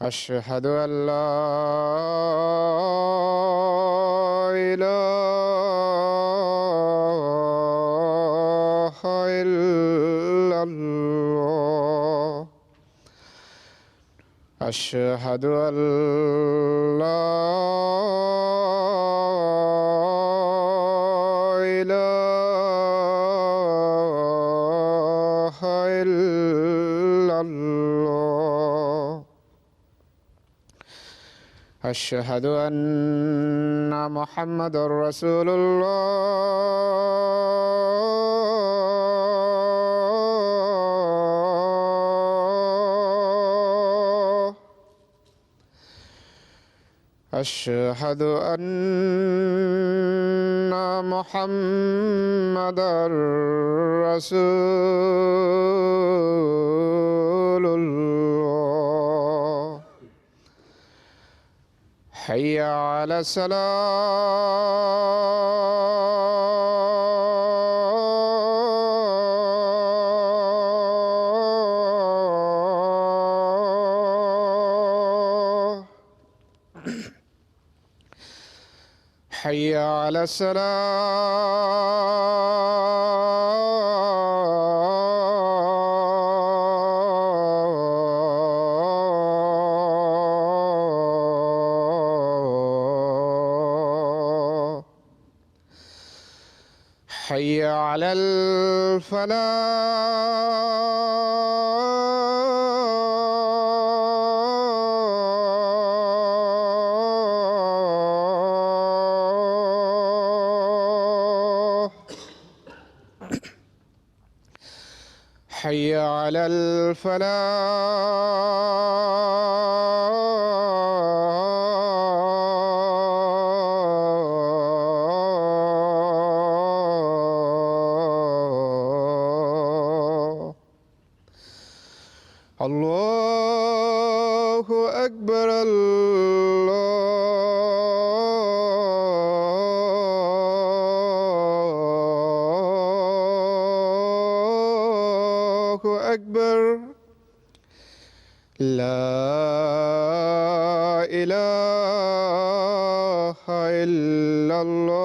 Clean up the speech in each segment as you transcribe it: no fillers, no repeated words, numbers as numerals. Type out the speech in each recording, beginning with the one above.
أشهد أن لا إله إلا الله. أشهد أن لا إله إلا الله. أشهد أن محمدًا رسول الله. أشهد أن محمدًا رسول الله. حي على الصلاة. حي على الصلاة. حي على الفلاح. حي على الفلاح. الله أكبر الله أكبر. لا إله إلا الله.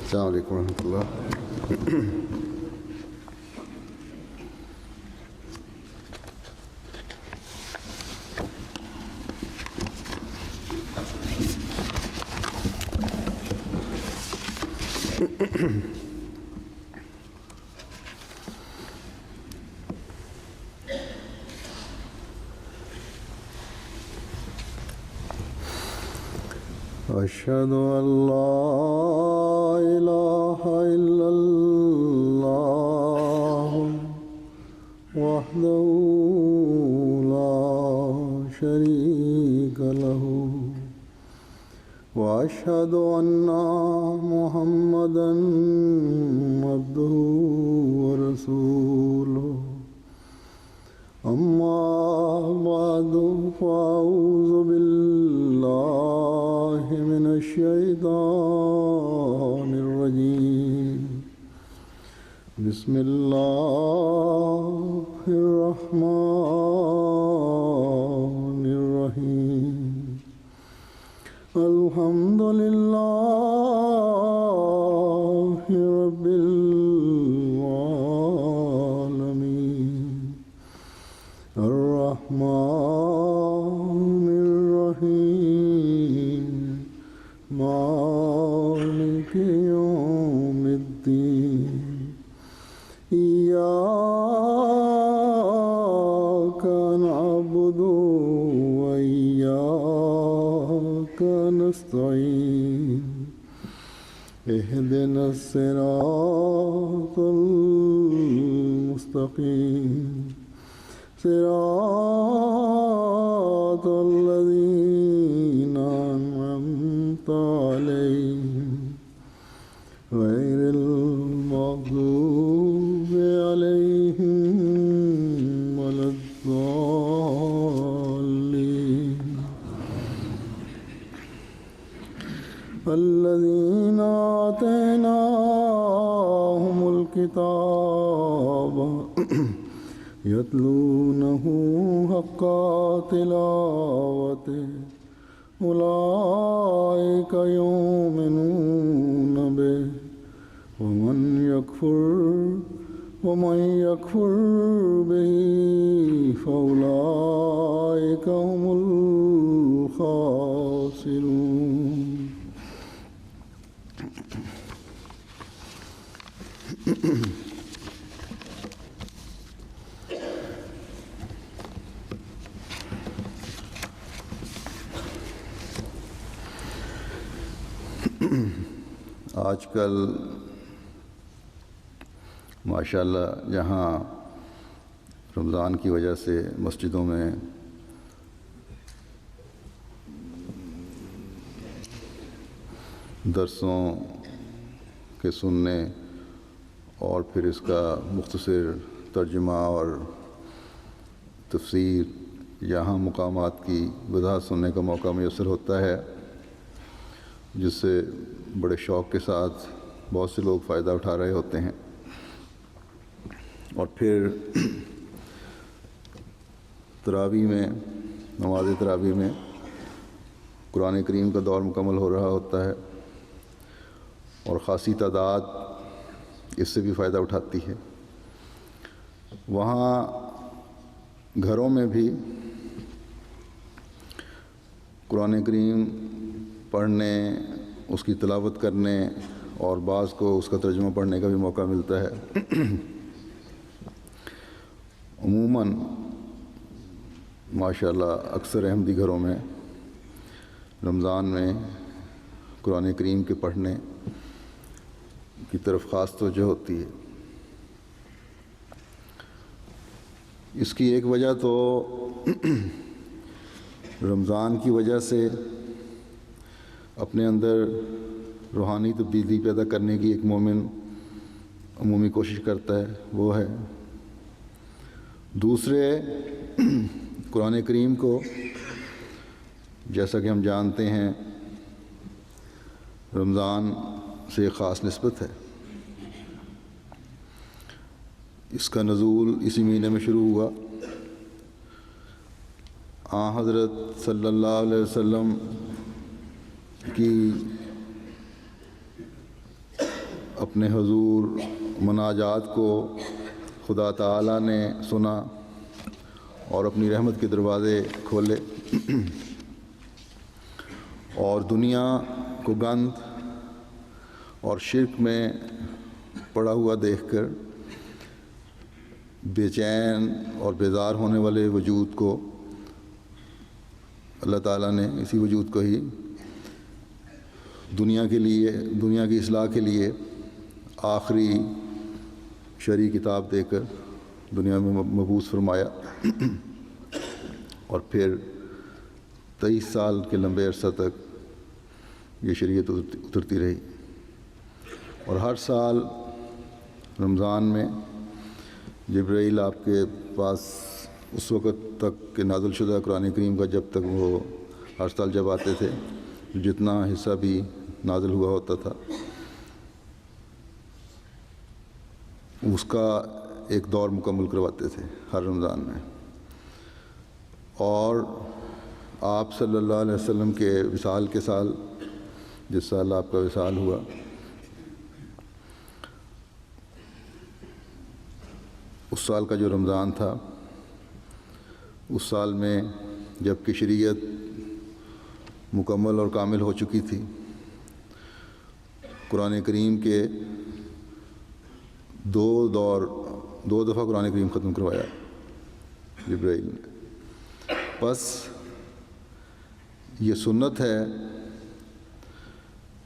السلام عليكم ورحمة الله. أشهد أن لا إله إلا الله وحده لا شريك له وأشهد أن محمدًا عبده ورسوله. أما بعد فأعوذ بالله من الشيطان الرجيم. بسم الله الرحمن الرحيم. الحمد لله رب العالمين. الرحمن الرحيم. مالك يوم الدين إياك نعبد وإياك نستعين اهدنا الصراط المستقيم صراط الذين أنعمت عليهم غير المغضوب عليهم ولا الضالين الذين آتيناهم الكتاب يتلونه حق تلاوته أولئك يؤمنون به ومن يكفر به فأولئك هم الخاسرون. آج کل ماشاءاللہ جہاں رمضان کی وجہ سے مسجدوں میں درسوں کے سننے اور پھر اس کا مختصر ترجمہ اور تفسیر یہاں مقامات کی وضاحت سننے کا موقع میسر ہوتا ہے، جس سے بڑے شوق کے ساتھ بہت سے لوگ فائدہ اٹھا رہے ہوتے ہیں. اور پھر تراویح میں، نماز تراویح میں قرآن کریم کا دور مکمل ہو رہا ہوتا ہے اور خاصی تعداد اس سے بھی فائدہ اٹھاتی ہے. وہاں گھروں میں بھی قرآن کریم پڑھنے، اس کی تلاوت کرنے اور بعض کو اس کا ترجمہ پڑھنے کا بھی موقع ملتا ہے. عموماً ماشاءاللہ اکثر احمدی گھروں میں رمضان میں قرآن کریم کے پڑھنے کی طرف خاص توجہ ہوتی ہے. اس کی ایک وجہ تو رمضان کی وجہ سے اپنے اندر روحانی تبدیلی پیدا کرنے کی ایک مومن عمومی کوشش کرتا ہے، وہ ہے. دوسرے، قرآن کریم کو جیسا کہ ہم جانتے ہیں رمضان سے ایک خاص نسبت ہے. اس کا نزول اسی مہینے میں شروع ہوا. حضرت صلی اللہ علیہ وسلم کی اپنے حضور مناجات کو خدا تعالیٰ نے سنا اور اپنی رحمت کے دروازے کھولے اور دنیا کو گند اور شرک میں پڑا ہوا دیکھ کر بے چین اور بیزار ہونے والے وجود کو اللہ تعالیٰ نے اسی وجود کو ہی دنیا کی اصلاح کے لیے آخری شرعی کتاب دے کر دنیا میں مبعوث فرمایا اور پھر 23 سال کے لمبے عرصہ تک یہ شریعت اترتی رہی. اور ہر سال رمضان میں جبرائیل آپ کے پاس اس وقت تک کہ نازل شدہ قرآن کریم کا جب تک وہ ہر سال جب آتے تھے جتنا حصہ بھی نازل ہوا ہوتا تھا اس کا ایک دور مکمل کرواتے تھے ہر رمضان میں. اور آپ صلی اللہ علیہ وسلم کے وصال کے سال، جس سال آپ کا وصال ہوا، اس سال کا جو رمضان تھا، اس سال میں جب کہ شریعت مکمل اور کامل ہو چکی تھی قرآن کریم کے دو دفعہ قرآن کریم ختم کروایا جبرائیل نے. بس یہ سنت ہے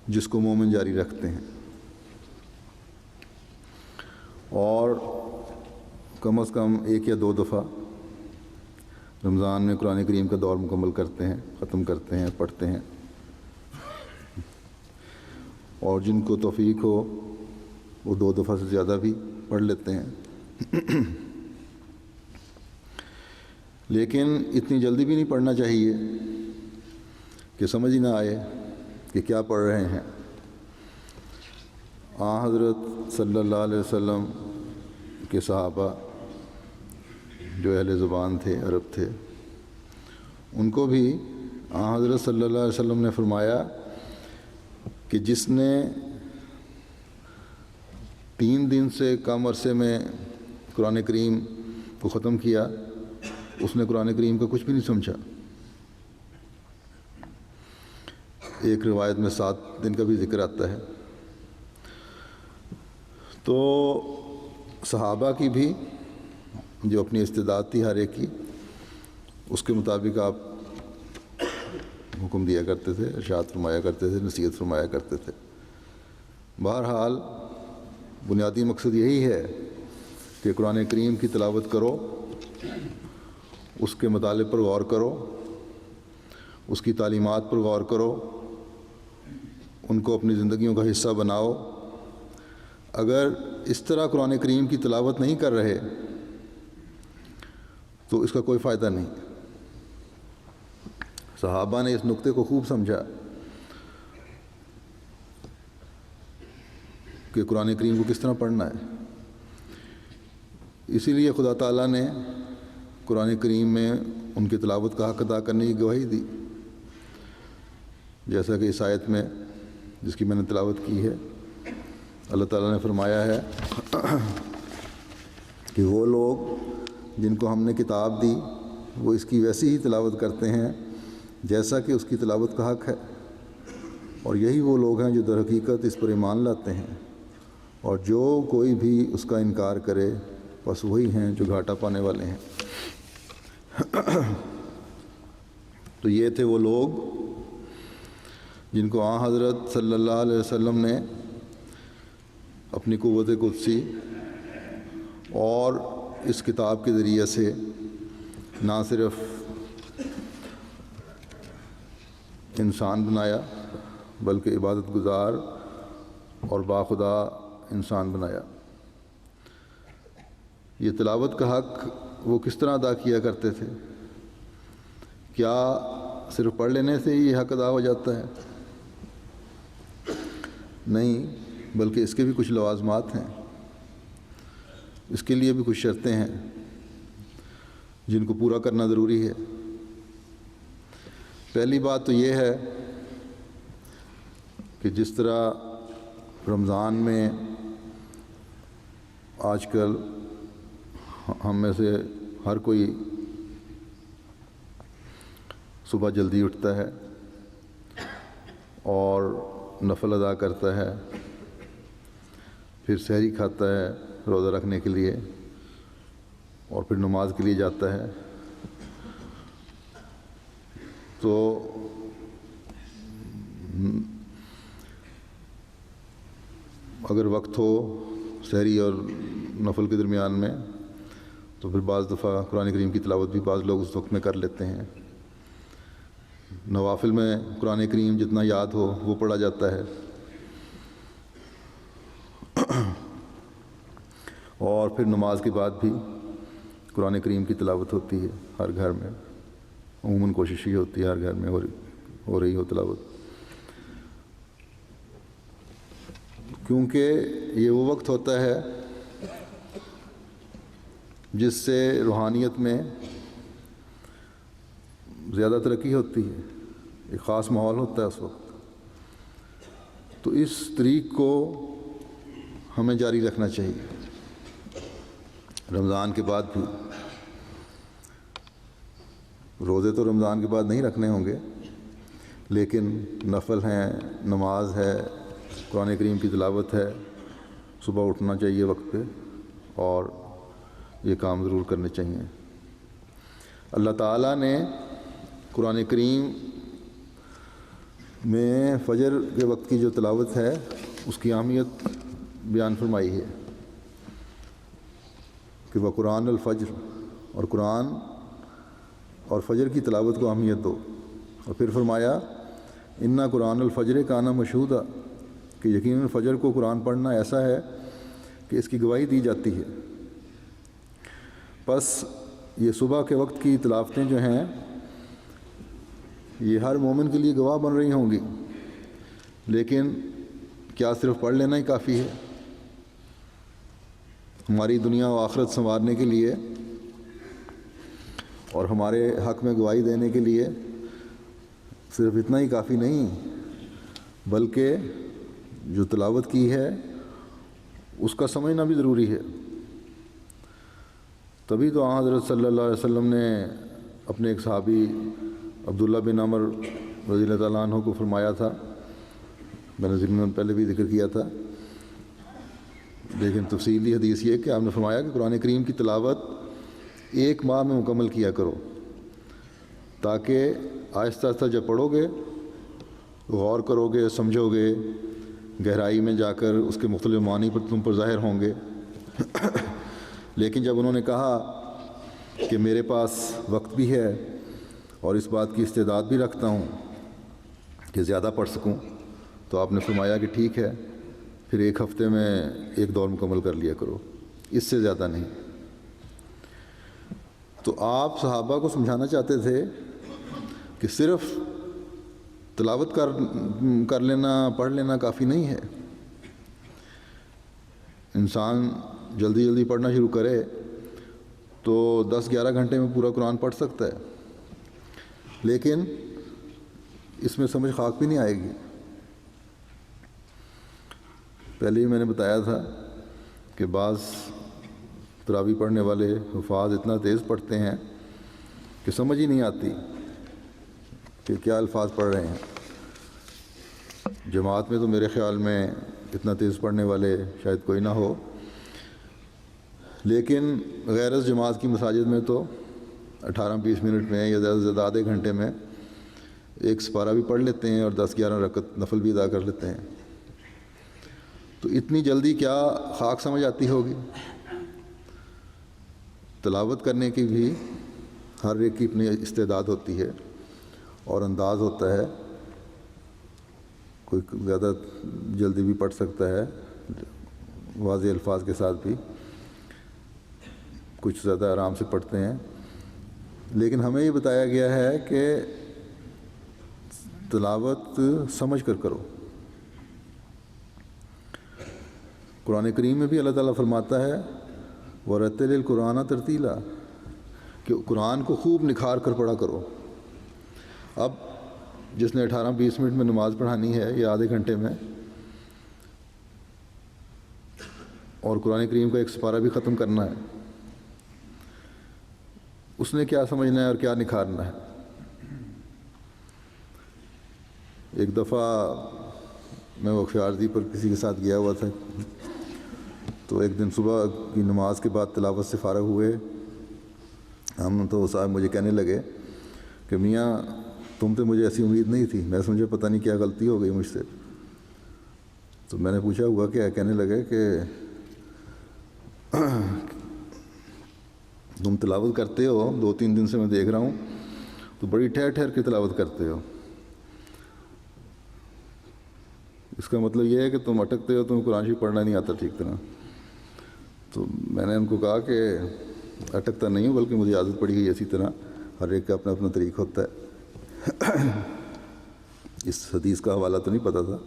جس کو مومن جاری رکھتے ہیں، اور کم از کم 1 یا 2 دفعہ رمضان میں قرآن کریم کا دور مکمل کرتے ہیں، ختم کرتے ہیں، پڑھتے ہیں. اور جن کو توفیق ہو وہ 2 دفعہ سے زیادہ بھی پڑھ لیتے ہیں. لیکن اتنی جلدی بھی نہیں پڑھنا چاہیے کہ سمجھ ہی نہ آئے کہ کیا پڑھ رہے ہیں. حضرت صلی اللہ علیہ وسلم کے صحابہ جو اہل زبان تھے، عرب تھے، ان کو بھی حضرت صلی اللہ علیہ وسلم نے فرمایا کہ جس نے 3 دن سے کم عرصے میں قرآن کریم کو ختم کیا، اس نے قرآن کریم کا کچھ بھی نہیں سمجھا. ایک روایت میں 7 دن کا بھی ذکر آتا ہے. تو صحابہ کی بھی جو اپنی استعداد تھی ہر ایک کی، اس کے مطابق آپ حکم دیا کرتے تھے، ارشاد فرمایا کرتے تھے، نصیحت فرمایا کرتے تھے. بہرحال بنیادی مقصد یہی ہے کہ قرآن کریم کی تلاوت کرو، اس کے مطالب پر غور کرو، اس کی تعلیمات پر غور کرو، ان کو اپنی زندگیوں کا حصہ بناؤ. اگر اس طرح قرآن کریم کی تلاوت نہیں کر رہے تو اس کا کوئی فائدہ نہیں. صحابہ نے اس نقطے کو خوب سمجھا کہ قرآن کریم کو کس طرح پڑھنا ہے. اسی لیے خدا تعالیٰ نے قرآن کریم میں ان کی تلاوت کا حق ادا کرنے کی گواہی دی، جیسا کہ اس آیت میں جس کی میں نے تلاوت کی ہے اللہ تعالیٰ نے فرمایا ہے کہ وہ لوگ جن کو ہم نے کتاب دی وہ اس کی ویسی ہی تلاوت کرتے ہیں جیسا کہ اس کی تلاوت کا حق ہے، اور یہی وہ لوگ ہیں جو در حقیقت اس پر ایمان لاتے ہیں، اور جو کوئی بھی اس کا انکار کرے بس وہی ہیں جو گھاٹا پانے والے ہیں. تو یہ تھے وہ لوگ جن کو حضرت صلی اللہ علیہ وسلم نے اپنی قوت قدسی اور اس کتاب کے ذریعے سے نہ صرف انسان بنایا بلکہ عبادت گزار اور باخدا انسان بنایا. یہ تلاوت کا حق وہ کس طرح ادا کیا کرتے تھے؟ کیا صرف پڑھ لینے سے ہی یہ حق ادا ہو جاتا ہے؟ نہیں، بلکہ اس کے بھی کچھ لوازمات ہیں، اس کے لیے بھی کچھ شرطیں ہیں جن کو پورا کرنا ضروری ہے. پہلی بات تو یہ ہے کہ جس طرح رمضان میں آج کل ہم میں سے ہر کوئی صبح جلدی اٹھتا ہے اور نفل ادا کرتا ہے، پھر سحری کھاتا ہے روزہ رکھنے کے لیے، اور پھر نماز کے لیے جاتا ہے. تو اگر وقت ہو سحری اور نفل کے درمیان میں تو پھر بعض دفعہ قرآن کریم کی تلاوت بھی بعض لوگ اس وقت میں کر لیتے ہیں. نوافل میں قرآن کریم جتنا یاد ہو وہ پڑھا جاتا ہے، اور پھر نماز کے بعد بھی قرآن کریم کی تلاوت ہوتی ہے ہر گھر میں. عموماً کوشش یہ ہوتی ہے ہر گھر میں ہو رہی ہو تلاوت، کیونکہ یہ وہ وقت ہوتا ہے جس سے روحانیت میں زیادہ ترقی ہوتی ہے، ایک خاص ماحول ہوتا ہے اس وقت. تو اس طریق کو ہمیں جاری رکھنا چاہیے رمضان کے بعد بھی. روزے تو رمضان کے بعد نہیں رکھنے ہوں گے، لیکن نفل ہیں، نماز ہے، قرآن کریم کی تلاوت ہے، صبح اٹھنا چاہیے وقت پہ اور یہ کام ضرور کرنے چاہیے۔ اللہ تعالیٰ نے قرآن کریم میں فجر کے وقت کی جو تلاوت ہے اس کی اہمیت بیان فرمائی ہے کہ وہ قرآن الفجر، اور قرآن اور فجر کی تلاوت کو اہمیت دو، اور پھر فرمایا انا قرآن الفجر کانا مشہودا، کہ یقیناً فجر کو قرآن پڑھنا ایسا ہے کہ اس کی گواہی دی جاتی ہے۔ پس یہ صبح کے وقت کی تلاوتیں جو ہیں یہ ہر مومن کے لیے گواہ بن رہی ہوں گی، لیکن کیا صرف پڑھ لینا ہی کافی ہے؟ ہماری دنیا و آخرت سنوارنے کے لیے اور ہمارے حق میں گواہی دینے کے لیے صرف اتنا ہی کافی نہیں، بلکہ جو تلاوت کی ہے اس کا سمجھنا بھی ضروری ہے۔ تبھی تو حضرت صلی اللہ علیہ وسلم نے اپنے ایک صحابی عبداللہ بن عمر رضی اللہ تعالیٰ عنہ کو فرمایا تھا، میں نے ضمن پہلے بھی ذکر کیا تھا، لیکن تفصیلی حدیث یہ کہ آپ نے فرمایا کہ قرآن کریم کی تلاوت 1 ماہ میں مکمل کیا کرو، تاکہ آہستہ آہستہ جب پڑھو گے غور کرو گے، سمجھو گے، گہرائی میں جا کر اس کے مختلف معنی پر تم پر ظاہر ہوں گے۔ لیکن جب انہوں نے کہا کہ میرے پاس وقت بھی ہے اور اس بات کی استعداد بھی رکھتا ہوں کہ زیادہ پڑھ سکوں، تو آپ نے فرمایا کہ ٹھیک ہے، پھر 1 ہفتے میں 1 دور مکمل کر لیا کرو، اس سے زیادہ نہیں۔ تو آپ صحابہ کو سمجھانا چاہتے تھے کہ صرف تلاوت کر لینا، پڑھ لینا کافی نہیں ہے۔ انسان جلدی جلدی پڑھنا شروع کرے تو 10-11 گھنٹے میں پورا قرآن پڑھ سکتا ہے، لیکن اس میں سمجھ خاک بھی نہیں آئے گی۔ پہلے ہی میں نے بتایا تھا کہ بعض تراویح پڑھنے والے حفاظ اتنا تیز پڑھتے ہیں کہ سمجھ ہی نہیں آتی کہ کیا الفاظ پڑھ رہے ہیں۔ جماعت میں تو میرے خیال میں اتنا تیز پڑھنے والے شاید کوئی نہ ہو، لیکن غیر از جماعت کی مساجد میں تو 18-20 منٹ میں یا زیادہ سے زیادہ آدھے گھنٹے میں 1 سپارہ بھی پڑھ لیتے ہیں اور 10-11 رکعت نفل بھی ادا کر لیتے ہیں۔ تو اتنی جلدی کیا خاک سمجھ آتی ہوگی؟ تلاوت کرنے کی بھی ہر ایک کی اپنی استعداد ہوتی ہے اور انداز ہوتا ہے، کوئی زیادہ جلدی بھی پڑھ سکتا ہے واضح الفاظ کے ساتھ بھی، کچھ زیادہ آرام سے پڑھتے ہیں، لیکن ہمیں یہ بتایا گیا ہے کہ تلاوت سمجھ کر کرو۔ قرآن کریم میں بھی اللہ تعالیٰ فرماتا ہے وَرَتِّلِ الْقُرْآنَ تَرْتِیلًا، کہ قرآن کو خوب نکھار کر پڑھا کرو۔ اب جس نے 18-20 منٹ میں نماز پڑھانی ہے یا آدھے گھنٹے میں، اور قرآن کریم کا 1 سپارہ بھی ختم کرنا ہے، اس نے کیا سمجھنا ہے اور کیا نکھارنا ہے؟ ایک دفعہ میں وقفیارزی پر کسی کے ساتھ گیا ہوا تھا، تو ایک دن صبح کی نماز کے بعد تلاوت سے فارغ ہوئے ہم، تو صاحب مجھے کہنے لگے کہ میاں تم سے مجھے ایسی امید نہیں تھی، میں سمجھا پتہ نہیں کیا غلطی ہو گئی مجھ سے۔ تو میں نے پوچھا ہوا کیا؟ کہنے لگے کہ تم تلاوت کرتے ہو، 2-3 دن سے میں دیکھ رہا ہوں تو بڑی ٹھہر ٹھہر کے تلاوت کرتے ہو، اس کا مطلب یہ ہے کہ تم اٹکتے ہو، تمہیں قرآن شریف پڑھنا نہیں آتا ٹھیک طرح۔ تو میں نے ان کو کہا کہ اٹکتا نہیں ہوں، بلکہ مجھے عادت پڑی گئی اسی طرح، ہر ایک کا اپنا اپنا طریق ہوتا ہے۔ اس حدیث کا حوالہ تو نہیں پتہ تھا،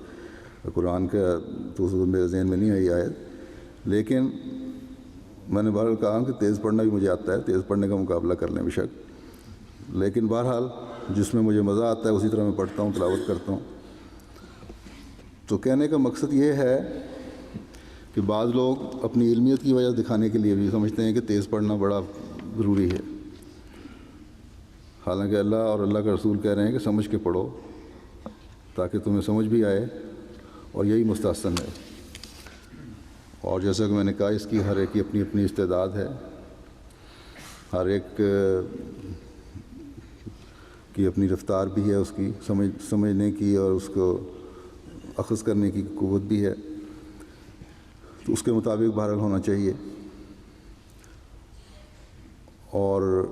قرآن کا تو میرے ذہن میں نہیں آئی آیت، لیکن میں نے بہرحال کہا کہ تیز پڑھنا بھی مجھے آتا ہے، تیز پڑھنے کا مقابلہ کر لیں بے شک، لیکن بہرحال جس میں مجھے مزہ آتا ہے اسی طرح میں پڑھتا ہوں، تلاوت کرتا ہوں۔ تو کہنے کا مقصد یہ ہے کہ بعض لوگ اپنی علمیت کی وجہ دکھانے کے لیے بھی سمجھتے ہیں کہ تیز پڑھنا بڑا ضروری ہے، حالانکہ اللہ اور اللہ کا رسول کہہ رہے ہیں کہ سمجھ کے پڑھو تاکہ تمہیں سمجھ بھی آئے اور یہی مستحسن ہے. اور جیسا کہ میں نے کہا اس کی ہر ایک کی اپنی اپنی استعداد ہے، ہر ایک کی اپنی رفتار بھی ہے، اس کی سمجھنے کی اور اس کو اخذ کرنے کی قوت بھی ہے. تو اس کے مطابق بہرحال ہونا چاہیے اور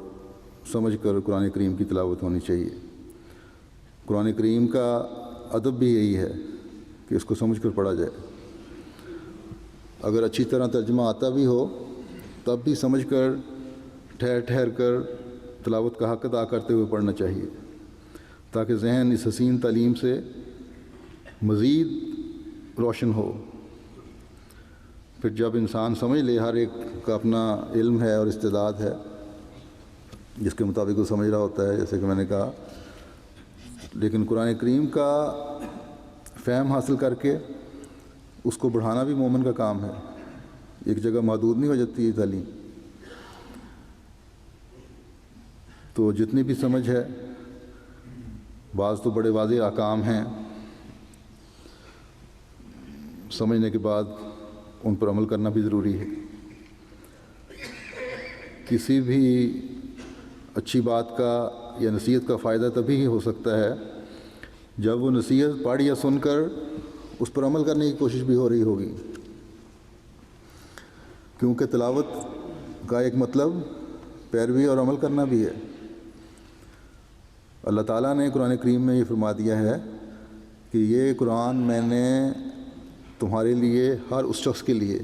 سمجھ کر قرآن کریم کی تلاوت ہونی چاہیے. قرآن کریم کا ادب بھی یہی ہے کہ اس کو سمجھ کر پڑھا جائے. اگر اچھی طرح ترجمہ آتا بھی ہو تب بھی سمجھ کر ٹھہر ٹھہر کر تلاوت کا حق ادا کرتے ہوئے پڑھنا چاہیے تاکہ ذہن اس حسین تعلیم سے مزید روشن ہو. پھر جب انسان سمجھ لے، ہر ایک کا اپنا علم ہے اور استعداد ہے جس کے مطابق وہ سمجھ رہا ہوتا ہے، جیسے کہ میں نے کہا، لیکن قرآن کریم کا فہم حاصل کر کے اس کو بڑھانا بھی مومن کا کام ہے. ایک جگہ محدود نہیں ہو جاتی یہ تعلیم. تو جتنی بھی سمجھ ہے، بعض تو بڑے واضح احکام ہیں، سمجھنے کے بعد ان پر عمل کرنا بھی ضروری ہے. کسی بھی اچھی بات کا یا نصیحت کا فائدہ تبھی ہی ہو سکتا ہے جب وہ نصیحت پڑھ یا سن کر اس پر عمل کرنے کی کوشش بھی ہو رہی ہوگی، کیونکہ تلاوت کا ایک مطلب پیروی اور عمل کرنا بھی ہے. اللہ تعالیٰ نے قرآن کریم میں یہ فرما دیا ہے کہ یہ قرآن میں نے تمہارے لیے، ہر اس شخص کے لیے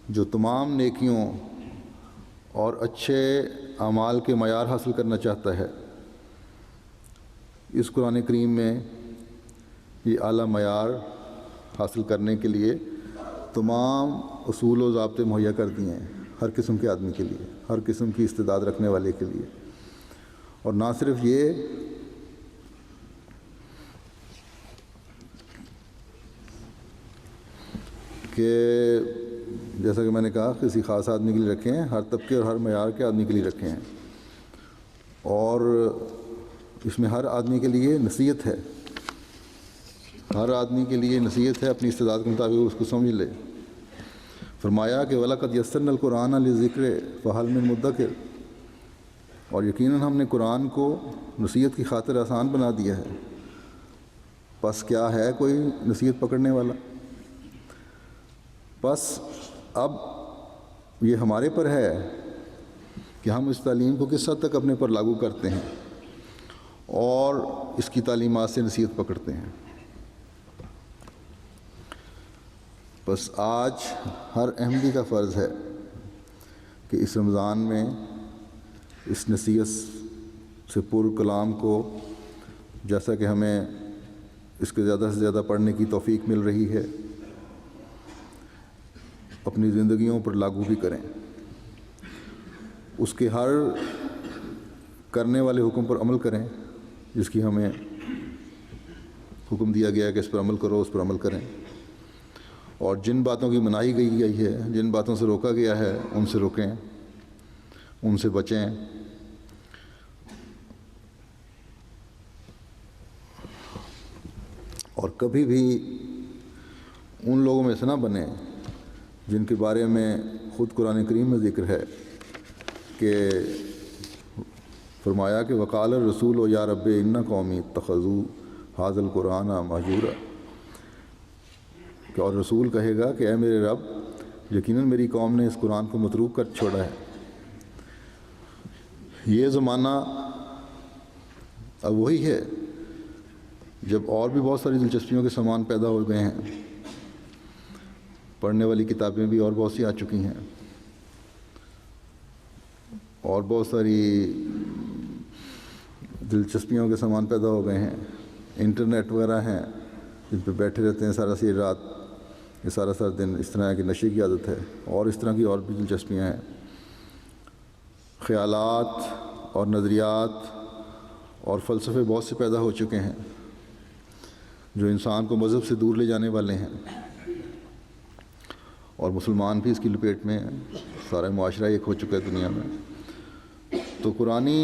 جو تمام نیکیوں اور اچھے اعمال کے معیار حاصل کرنا چاہتا ہے، اس قرآن کریم میں یہ اعلیٰ معیار حاصل کرنے کے لیے تمام اصول و ضابطے مہیا کر دیے ہیں ہر قسم کے آدمی کے لیے، ہر قسم کی استعداد رکھنے والے کے لیے. اور نہ صرف یہ کہ جیسا کہ میں نے کہا کسی خاص آدمی کے لیے رکھے ہیں، ہر طبقے اور ہر معیار کے آدمی کے لیے رکھے ہیں. اور اس میں ہر آدمی کے لیے نصیحت ہے، ہر آدمی کے لیے نصیحت ہے، اپنی استعداد کے مطابق اس کو سمجھ لے. فرمایا کہ وَلَقَدْ يَسَّرْنَا الْقُرْآنَ لِلذِّكْرِ فَهَلْ مِن مُدَّكِرٍ، اور یقیناً ہم نے قرآن کو نصیحت کی خاطر آسان بنا دیا ہے، پس کیا ہے کوئی نصیحت پکڑنے والا؟ بس اب یہ ہمارے پر ہے کہ ہم اس تعلیم کو کس حد تک اپنے پر لاگو کرتے ہیں اور اس کی تعلیمات سے نصیحت پکڑتے ہیں. بس آج ہر احمدی کا فرض ہے کہ اس رمضان میں اس نصیحت سے پر کلام کو، جیسا کہ ہمیں اس کے زیادہ سے زیادہ پڑھنے کی توفیق مل رہی ہے، اپنی زندگیوں پر لاگو بھی کریں. اس کے ہر کرنے والے حکم پر عمل کریں جس کی ہمیں حکم دیا گیا ہے کہ اس پر عمل کرو، اس پر عمل کریں. اور جن باتوں کی منائی گئی ہے، جن باتوں سے روکا گیا ہے، ان سے روکیں، ان سے بچیں. اور کبھی بھی ان لوگوں میں سے نہ بنیں جن کے بارے میں خود قرآن کریم میں ذکر ہے کہ فرمایا کہ وقال الرسول و یا رب ان قومی اتخذوا ھذا القرآن مہجورا، کہ اور رسول کہے گا کہ اے میرے رب، یقیناً میری قوم نے اس قرآن کو متروک کر چھوڑا ہے. یہ زمانہ اب وہی ہے جب اور بھی بہت ساری دلچسپیوں کے سامان پیدا ہو گئے ہیں، پڑھنے والی کتابیں بھی اور بہت سی آ چکی ہیں، اور بہت ساری دلچسپیوں کے سامان پیدا ہو گئے ہیں. انٹرنیٹ وغیرہ ہیں جن پہ بیٹھے رہتے ہیں سارا سی رات یا سارا دن، اس طرح کی نشے کی عادت ہے، اور اس طرح کی اور بھی دلچسپیاں ہیں. خیالات اور نظریات اور فلسفے بہت سے پیدا ہو چکے ہیں جو انسان کو مذہب سے دور لے جانے والے ہیں، اور مسلمان بھی اس کی لپیٹ میں ہیں. سارا معاشرہ ایک ہو چکا ہے دنیا میں. تو قرآنی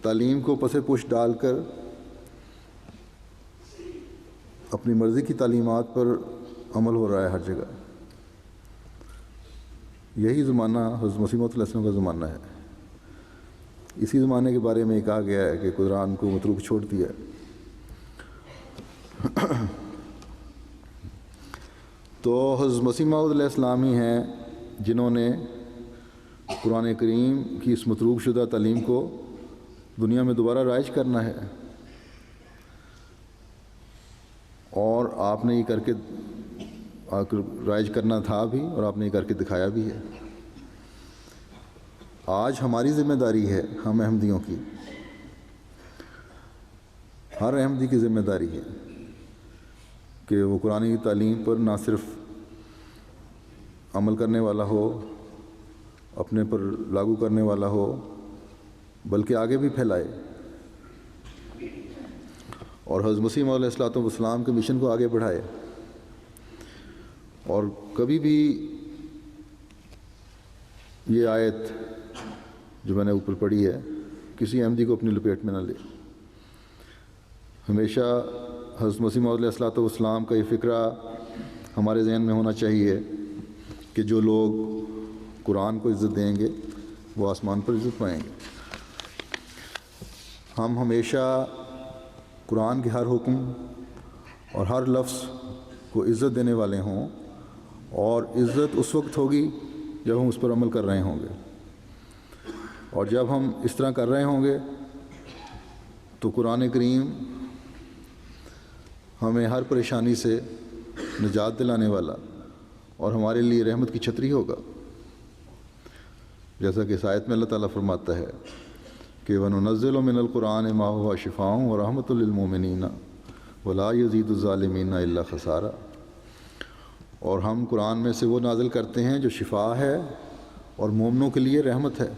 تعلیم کو پس پش ڈال کر اپنی مرضی کی تعلیمات پر عمل ہو رہا ہے ہر جگہ. یہی زمانہ حضرت مسیح موعود علیہ السلام کا زمانہ ہے. اسی زمانے کے بارے میں کہا گیا ہے کہ قرآن کو متروک چھوڑ دیا ہے. تو حضرت مسیح موعود علیہ السلام ہی ہیں جنہوں نے قرآن کریم کی اس متروک شدہ تعلیم کو دنیا میں دوبارہ رائج کرنا ہے، اور آپ نے یہ کر کے رائج کرنا تھا بھی، اور آپ نے یہ کر کے دکھایا بھی ہے. آج ہماری ذمہ داری ہے، ہم احمدیوں کی، ہر احمدی کی ذمہ داری ہے کہ وہ قرآن کی تعلیم پر نہ صرف عمل کرنے والا ہو، اپنے پر لاگو کرنے والا ہو، بلکہ آگے بھی پھیلائے، اور حضرت مسیح موعود علیہ الصلوۃ والسلام کے مشن کو آگے بڑھائے. اور کبھی بھی یہ آیت جو میں نے اوپر پڑھی ہے کسی احمدی کو اپنی لپیٹ میں نہ لے. ہمیشہ حضرت مسیح موعود علیہ الصلوۃ والسلام کا یہ فکرہ ہمارے ذہن میں ہونا چاہیے کہ جو لوگ قرآن کو عزت دیں گے وہ آسمان پر عزت پائیں گے. ہم ہمیشہ قرآن کے ہر حکم اور ہر لفظ کو عزت دینے والے ہوں، اور عزت اس وقت ہوگی جب ہم اس پر عمل کر رہے ہوں گے. اور جب ہم اس طرح کر رہے ہوں گے تو قرآن کریم ہمیں ہر پریشانی سے نجات دلانے والا اور ہمارے لیے رحمت کی چھتری ہوگا. جیسا کہ اس آیت میں اللہ تعالیٰ فرماتا ہے کہ وَنُنَزِّلُ مِنَ الْقُرْآنِ مَا هُوَ شِفَاءٌ وَرَحْمَةٌ لِّلْمُؤْمِنِينَ وَلَا يَزِيدُ الظَّالِمِينَ إِلَّا خَسَارًا. اور ہم قرآن میں سے وہ نازل کرتے ہیں جو شفا ہے اور مومنوں کے لیے رحمت ہے،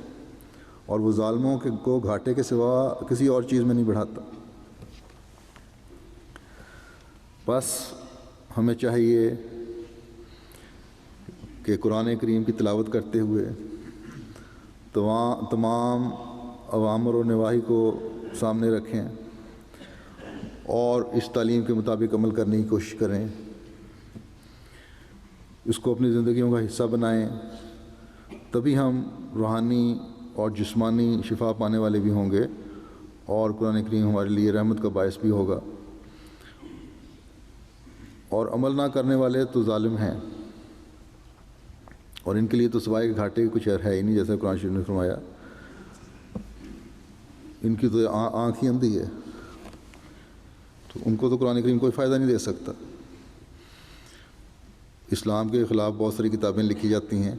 اور وہ ظالموں کو گھاٹے کے سوا کسی اور چیز میں نہیں بڑھاتا. بس ہمیں چاہیے کہ قرآن کریم کی تلاوت کرتے ہوئے تمام اوامر و نواہی کو سامنے رکھیں اور اس تعلیم کے مطابق عمل کرنے کی کوشش کریں، اس کو اپنی زندگیوں کا حصہ بنائیں. تبھی ہم روحانی اور جسمانی شفا پانے والے بھی ہوں گے، اور قرآن کریم ہمارے لیے رحمت کا باعث بھی ہوگا. اور عمل نہ کرنے والے تو ظالم ہیں، اور ان کے لیے تو سوائے گھاٹے کچھ ہے ہی نہیں. جیسا قرآن شریف نے فرمایا ان کی تو آنکھ ہی اندھی ہے، تو ان کو تو قرآن کریم کوئی فائدہ نہیں دے سکتا. اسلام کے خلاف بہت ساری کتابیں لکھی جاتی ہیں،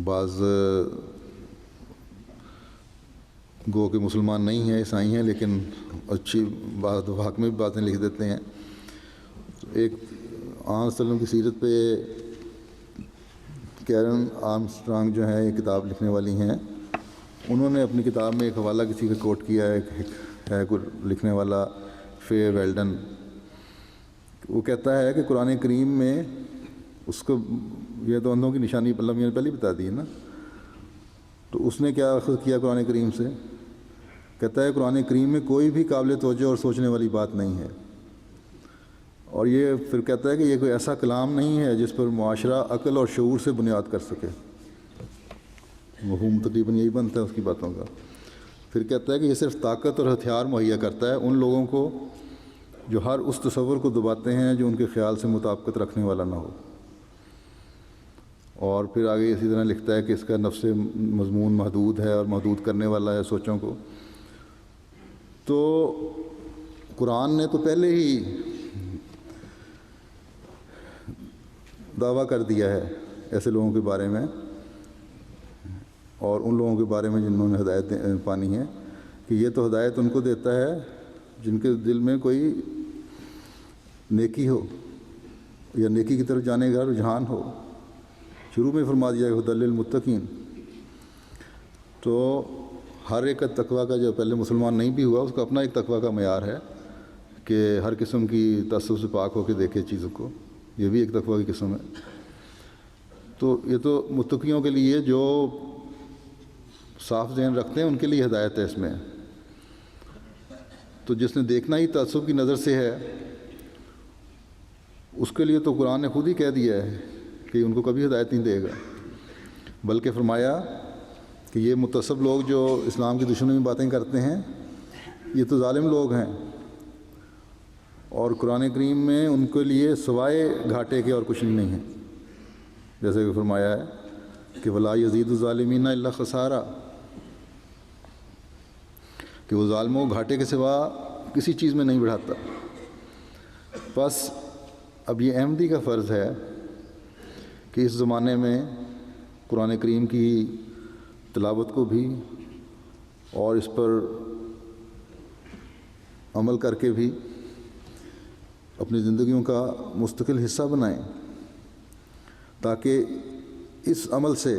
بعض گو کہ مسلمان نہیں ہیں، عیسائی ہیں، لیکن اچھی بات حق میں بھی باتیں لکھ دیتے ہیں. ایک آن وسلم کی سیرت پہ کیرن آرمسٹرانگ جو ہیں، یہ کتاب لکھنے والی ہیں، انہوں نے اپنی کتاب میں ایک حوالہ کسی کا کوٹ کیا ہے کوئی لکھنے والا فے ویلڈن. وہ کہتا ہے کہ قرآن کریم میں اس کو یہ تو اندھوں کی نشانی اللہ میاں نے پہلے بتا دی ہے نا، تو اس نے کیا اخذ کیا قرآن کریم سے؟ کہتا ہے قرآن کریم میں کوئی بھی قابل توجہ اور سوچنے والی بات نہیں ہے، اور یہ پھر کہتا ہے کہ یہ کوئی ایسا کلام نہیں ہے جس پر معاشرہ عقل اور شعور سے بنیاد کر سکے. مفہوم تقریباً یہی بنتا ہے اس کی باتوں کا. پھر کہتا ہے کہ یہ صرف طاقت اور ہتھیار مہیا کرتا ہے ان لوگوں کو جو ہر اس تصور کو دباتے ہیں جو ان کے خیال سے مطابقت رکھنے والا نہ ہو. اور پھر آگے اسی طرح لکھتا ہے کہ اس کا نفس مضمون محدود ہے اور محدود کرنے والا ہے سوچوں کو. تو قرآن نے تو پہلے ہی دعویٰ کر دیا ہے ایسے لوگوں کے بارے میں، اور ان لوگوں کے بارے میں جنہوں نے ہدایت پانی ہے، کہ یہ تو ہدایت ان کو دیتا ہے جن کے دل میں کوئی نیکی ہو یا نیکی کی طرف جانے کا رجحان ہو. شروع میں فرما دیا ہے ہدی للمتقین. تو ہر ایک تقویٰ کا جو پہلے مسلمان نہیں بھی ہوا اس کا اپنا ایک تقویٰ کا معیار ہے کہ ہر قسم کی تعصب سے پاک ہو کے دیکھے چیزوں کو، یہ بھی ایک تقویٰ کی قسم ہے. تو یہ تو متقیوں کے لیے جو صاف ذہن رکھتے ہیں ان کے لیے ہدایت ہے اس میں. تو جس نے دیکھنا ہی تعصب کی نظر سے ہے اس کے لیے تو قرآن نے خود ہی کہہ دیا ہے کہ ان کو کبھی ہدایت نہیں دے گا، بلکہ فرمایا کہ یہ متعصب لوگ جو اسلام کی دشمنی میں باتیں کرتے ہیں یہ تو ظالم لوگ ہیں، اور قرآن کریم میں ان کے لیے سوائے گھاٹے کے اور کچھ نہیں ہے، جیسے کہ فرمایا ہے کہ ولا یزید الظالمین الا خسارہ، کہ وہ ظالموں گھاٹے کے سوا کسی چیز میں نہیں بڑھاتا۔ بس اب یہ احمدی کا فرض ہے کہ اس زمانے میں قرآن کریم کی تلاوت کو بھی اور اس پر عمل کر کے بھی اپنی زندگیوں کا مستقل حصہ بنائیں، تاکہ اس عمل سے،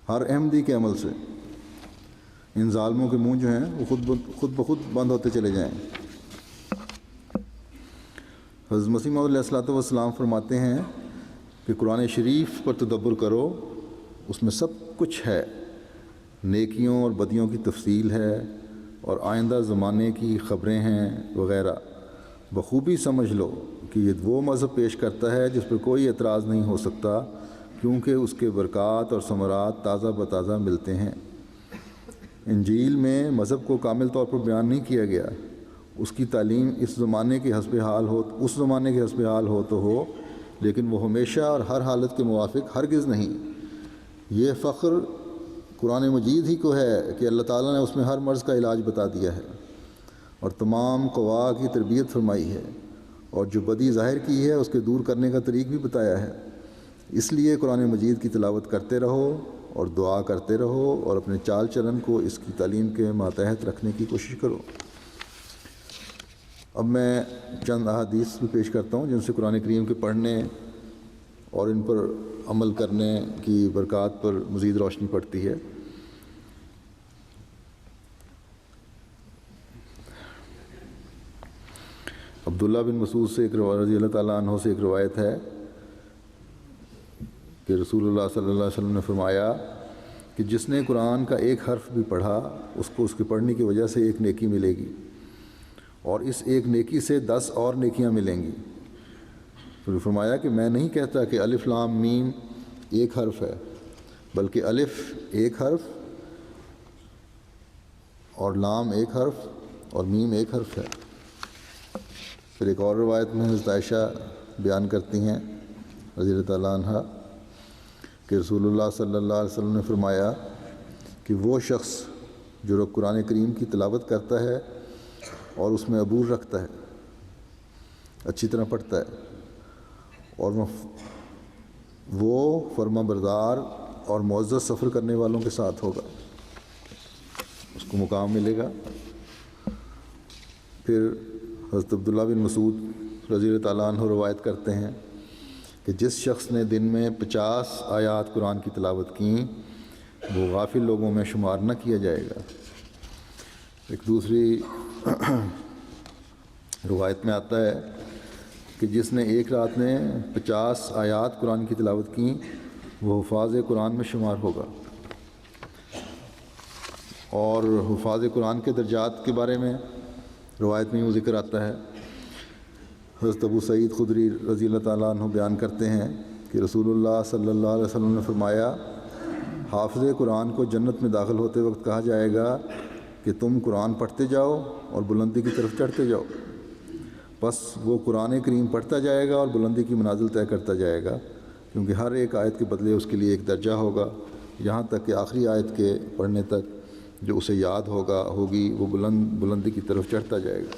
ہر احمدی کے عمل سے، ان ظالموں کے منہ جو ہیں وہ خود بخود بند ہوتے چلے جائیں۔ حضرت مسیح موعود علیہ الصلوۃ والسلام فرماتے ہیں کہ قرآن شریف پر تدبر کرو، اس میں سب کچھ ہے، نیکیوں اور بدیوں کی تفصیل ہے اور آئندہ زمانے کی خبریں ہیں وغیرہ۔ بخوبی سمجھ لو کہ یہ وہ مذہب پیش کرتا ہے جس پر کوئی اعتراض نہیں ہو سکتا، کیونکہ اس کے برکات اور ثمرات تازہ بتازہ ملتے ہیں۔ انجیل میں مذہب کو کامل طور پر بیان نہیں کیا گیا، اس کی تعلیم اس زمانے کے حسب حال ہو تو ہو، لیکن وہ ہمیشہ اور ہر حالت کے موافق ہرگز نہیں۔ یہ فخر قرآن مجید ہی کو ہے کہ اللہ تعالیٰ نے اس میں ہر مرض کا علاج بتا دیا ہے اور تمام قوا کی تربیت فرمائی ہے، اور جو بدی ظاہر کی ہے اس کے دور کرنے کا طریق بھی بتایا ہے۔ اس لیے قرآن مجید کی تلاوت کرتے رہو اور دعا کرتے رہو اور اپنے چال چلن کو اس کی تعلیم کے ماتحت رکھنے کی کوشش کرو۔ اب میں چند احادیث بھی پیش کرتا ہوں جن سے قرآن کریم کے پڑھنے اور ان پر عمل کرنے کی برکات پر مزید روشنی پڑتی ہے۔ عبداللہ بن مسعود سے رضی اللہ تعالیٰ عنہ سے ایک روایت ہے کہ رسول اللہ صلی اللہ علیہ وسلم نے فرمایا کہ جس نے قرآن کا ایک حرف بھی پڑھا اس کو اس کے پڑھنے کی وجہ سے ایک نیکی ملے گی، اور اس ایک نیکی سے 10 اور نیکیاں ملیں گی۔ پھر فرمایا کہ میں نہیں کہتا کہ الف لام میم ایک حرف ہے، بلکہ الف ایک حرف اور لام ایک حرف اور میم ایک حرف ہے۔ پھر ایک اور روایت میں حضرت عائشہ بیان کرتی ہیں رضی اللہ تعالیٰ عنہ کہ رسول اللہ صلی اللہ علیہ وسلم نے فرمایا کہ وہ شخص جو قرآن کریم کی تلاوت کرتا ہے اور اس میں عبور رکھتا ہے، اچھی طرح پڑھتا ہے، اور وہ فرما بردار اور معزز سفر کرنے والوں کے ساتھ ہوگا، اس کو مقام ملے گا۔ پھر حضرت عبداللہ بن مسعود رضی اللہ تعالیٰ عنہ روایت کرتے ہیں کہ جس شخص نے دن میں 50 آیات قرآن کی تلاوت کیں وہ غافل لوگوں میں شمار نہ کیا جائے گا۔ ایک دوسری روایت میں آتا ہے کہ جس نے ایک رات میں 50 آیات قرآن کی تلاوت کیں وہ حفاظ قرآن میں شمار ہوگا۔ اور حفاظ قرآن کے درجات کے بارے میں روایت میں یوں ذکر آتا ہے، حضرت ابو سعید خدری رضی اللہ تعالیٰ عنہ بیان کرتے ہیں کہ رسول اللہ صلی اللہ علیہ وسلم نے فرمایا حافظ قرآن کو جنت میں داخل ہوتے وقت کہا جائے گا کہ تم قرآن پڑھتے جاؤ اور بلندی کی طرف چڑھتے جاؤ، بس وہ قرآن کریم پڑھتا جائے گا اور بلندی کی منازل طے کرتا جائے گا، کیونکہ ہر ایک آیت کے بدلے اس کے لیے ایک درجہ ہوگا، یہاں تک کہ آخری آیت کے پڑھنے تک جو اسے یاد ہوگی وہ بلندی کی طرف چڑھتا جائے گا۔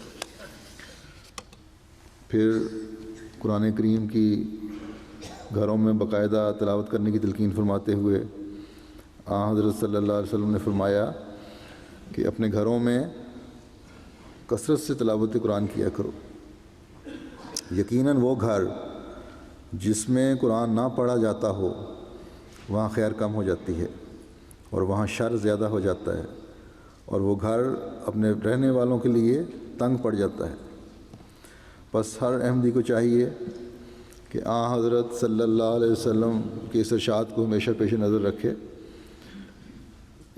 پھر قرآن کریم کی گھروں میں باقاعدہ تلاوت کرنے کی تلقین فرماتے ہوئے حضرت صلی اللہ علیہ وسلم نے فرمایا کہ اپنے گھروں میں کثرت سے تلاوت قرآن کیا کرو، یقیناً وہ گھر جس میں قرآن نہ پڑھا جاتا ہو وہاں خیر کم ہو جاتی ہے اور وہاں شر زیادہ ہو جاتا ہے، اور وہ گھر اپنے رہنے والوں کے لیے تنگ پڑ جاتا ہے۔ بس ہر احمدی کو چاہیے کہ حضرت صلی اللہ علیہ وسلم کے اس ارشاد کو ہمیشہ پیش نظر رکھے۔